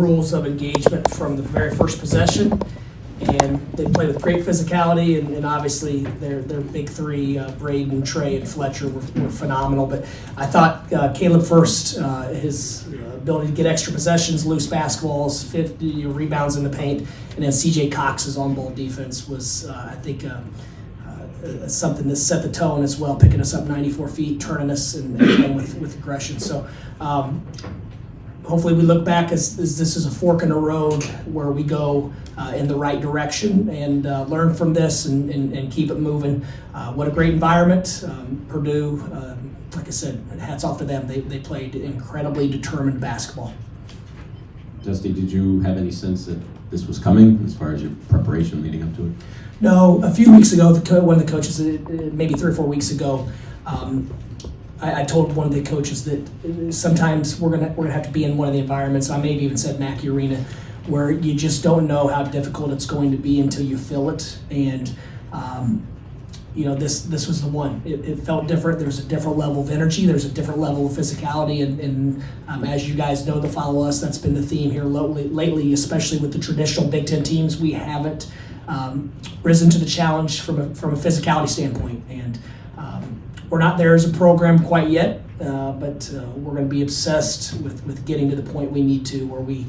rules of engagement from the very first possession, and they play with great physicality, and obviously their big three, Braden, Trey, and Fletcher were phenomenal. But I thought Caleb First, his ability to get extra possessions, loose basketballs, 50 rebounds in the paint, and then CJ Cox's on-ball defense was, I think, something that set the tone as well, picking us up 94 feet, turning us, and playing with aggression. So hopefully we look back as this is a fork in the road where we go in the right direction and learn from this and keep it moving. What a great environment. Purdue, like I said, hats off to them. They played incredibly determined basketball. Dusty, did you have any sense that this was coming as far as your preparation leading up to it? No, a few weeks ago, one of the coaches, maybe 3 or 4 weeks ago, I told one of the coaches that sometimes we're gonna have to be in one of the environments. I maybe even said Mackey Arena, where you just don't know how difficult it's going to be until you feel it. And this was the one. It felt different. There's a different level of energy. There's a different level of physicality. And as you guys know that follow us, that's been the theme here lately, especially with the traditional Big Ten teams. We haven't risen to the challenge from a physicality standpoint. And we're not there as a program quite yet, but we're going to be obsessed with getting to the point we need to, where we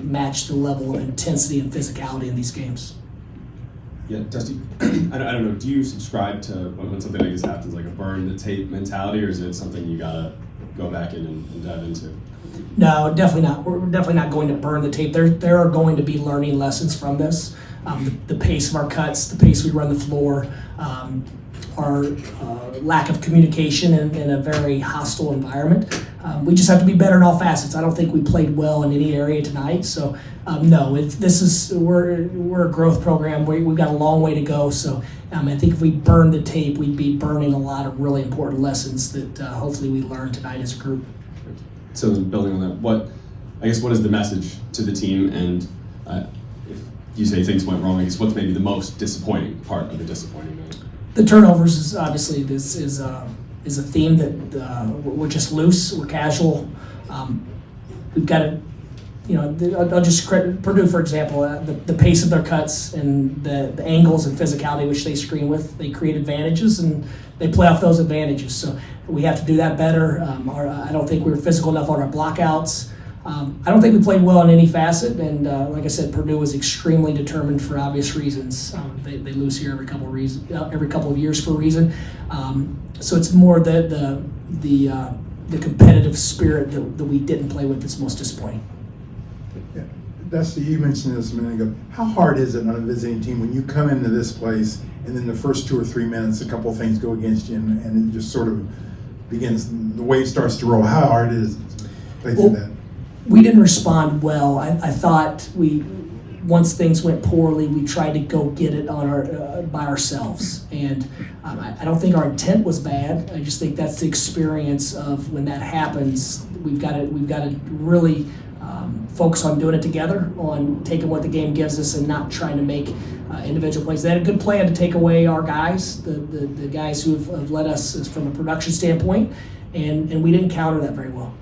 match the level of intensity and physicality in these games. Yeah, Dusty, I don't know, do you subscribe to when something like this happens, like a burn the tape mentality, or is it something you gotta go back in and dive into? No, definitely not. We're definitely not going to burn the tape. There are going to be learning lessons from this. The pace of our cuts, the pace we run the floor, our lack of communication in a very hostile environment. We just have to be better in all facets. I don't think we played well in any area tonight. So no, we're a growth program. We've got a long way to go. So I think if we burned the tape, we'd be burning a lot of really important lessons that hopefully we learned tonight as a group. So building on that, what is the message to the team? And if you say things went wrong, I guess what's maybe the most disappointing part of the disappointing night? The turnovers is obviously is a theme that we're just loose, we're casual. We've got to, I'll just credit Purdue, for example, the pace of their cuts and the angles and physicality which they screen with, they create advantages and they play off those advantages. So we have to do that better. I don't think we were physical enough on our blockouts. I don't think we played well in any facet, and like I said, Purdue was extremely determined for obvious reasons. They lose here every couple of years for a reason. So it's more the competitive spirit that we didn't play with that's most disappointing. Yeah. Dusty, you mentioned this a minute ago. How hard is it on a visiting team when you come into this place and then the first 2 or 3 minutes, a couple of things go against you and it just sort of begins, the wave starts to roll? How hard is it to play through that? We didn't respond well. I thought once things went poorly, we tried to go get it on by ourselves. And I don't think our intent was bad. I just think that's the experience of when that happens. We've got to really focus on doing it together, on taking what the game gives us and not trying to make individual plays. They had a good plan to take away our guys, the guys who have led us from a production standpoint, and we didn't counter that very well.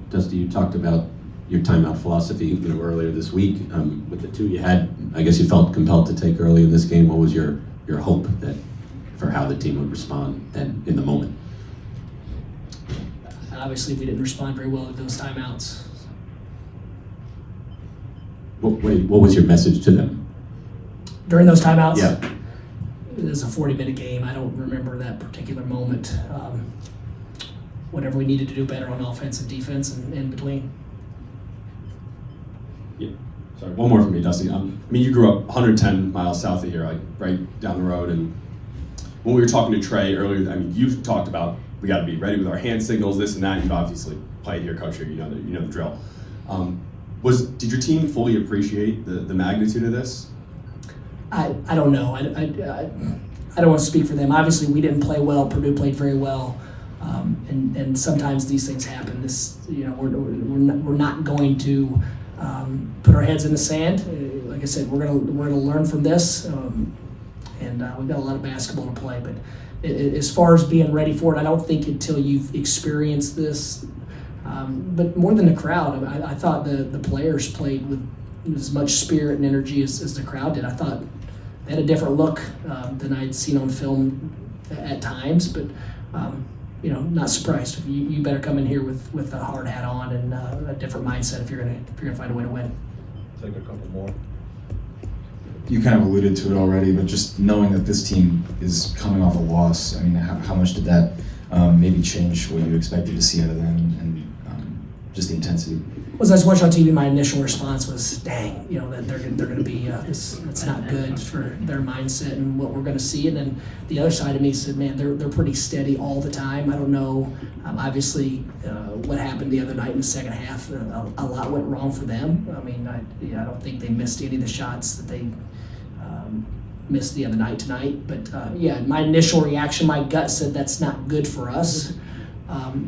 Dusty, you talked about your timeout philosophy earlier this week. With the two you had, I guess you felt compelled to take early in this game. What was your hope for how the team would respond then in the moment? Obviously, we didn't respond very well to those timeouts. What was your message to them? During those timeouts? Yeah. It was a 40-minute game. I don't remember that particular moment. Whatever we needed to do better on offense and defense and in between. Yeah. Sorry, one more from me, Dusty. You grew up 110 miles south of here, like right down the road. And when we were talking to Trey earlier, you talked about we got to be ready with our hand signals, this and that. You've obviously played here, coach here. You know the drill. Did your team fully appreciate the magnitude of this? I don't know. I don't want to speak for them. Obviously, we didn't play well. Purdue played very well. And sometimes these things happen. We're not going to put our heads in the sand. Like I said, we're gonna learn from this, and we've got a lot of basketball to play. But as far as being ready for it, I don't think until you've experienced this But more than the crowd, I thought the players played with as much spirit and energy as the crowd did. I thought they had a different look than I'd seen on film at times, but not surprised. You better come in here with a hard hat on and a different mindset if you're gonna find a way to win. Take a couple more. You kind of alluded to it already, but just knowing that this team is coming off a loss, I mean, how much did that maybe change what you expected to see out of them and just the intensity? As I was watching on TV, my initial response was, "Dang, that they're going to be it's not good for their mindset and what we're going to see." And then the other side of me said, "Man, they're pretty steady all the time." I don't know, obviously, what happened the other night in the second half. A lot went wrong for them. I mean, I don't think they missed any of the shots that they missed the other night tonight. But my initial reaction, my gut said that's not good for us.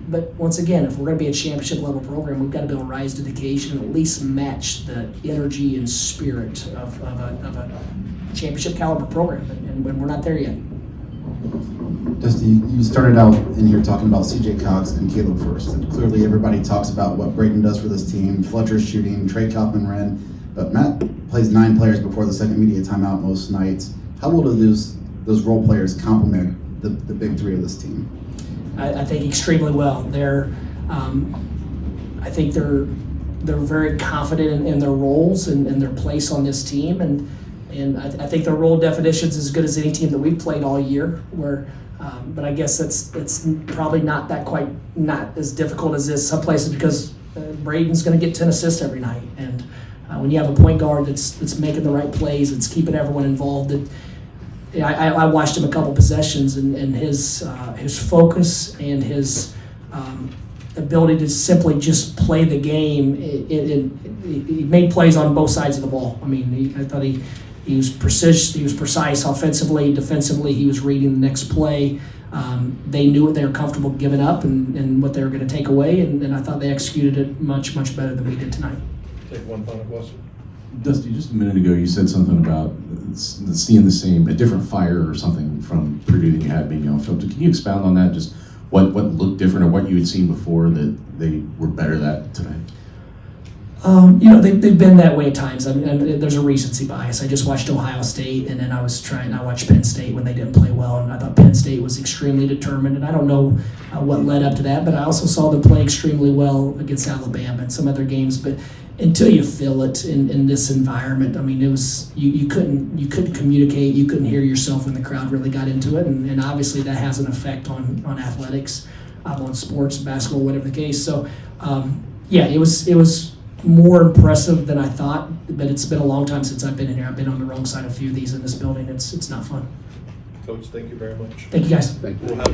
But once again, if we're going to be a championship level program, we've got to be able to rise to the occasion and at least match the energy and spirit of a championship caliber program, and we're not there yet. Dusty, you started out in here talking about CJ Cox and Caleb First, and clearly everybody talks about what Braden does for this team, Fletcher's shooting, Trey Kaufman-Renn, but Matt plays 9 players before the second media timeout most nights. How will those role players complement the big three of this team? I think extremely well. I think they're very confident in their roles and their place on this team, and I think their role definition is as good as any team that we've played all year. But I guess it's probably not as difficult as this some places because Braden's going to get 10 assists every night, and when you have a point guard that's making the right plays, it's keeping everyone involved. I watched him a couple possessions, and his focus and his ability to simply just play the game. He made plays on both sides of the ball. I mean, I thought he was precise. He was precise offensively, defensively. He was reading the next play. They knew what they were comfortable giving up and what they were going to take away, and I thought they executed it much better than we did tonight. Take one final question. Dusty, just a minute ago, you said something about seeing a different fire or something from Purdue than you had maybe on film. Can you expound on that? Just what looked different or what you had seen before that they were better at tonight? They've been that way at times. I mean, there's a recency bias. I just watched Ohio State, and then I watched Penn State when they didn't play well, and I thought Penn State was extremely determined, and I don't know what led up to that, but I also saw them play extremely well against Alabama and some other games, but until you feel it in this environment, I mean, it was you couldn't communicate, you couldn't hear yourself when the crowd really got into it, and obviously that has an effect on athletics, on sports, basketball, whatever the case. So, it was more impressive than I thought, but it's been a long time since I've been in here. I've been on the wrong side of a few of these in this building. It's not fun. Coach, thank you very much. Thank you, guys. We'll have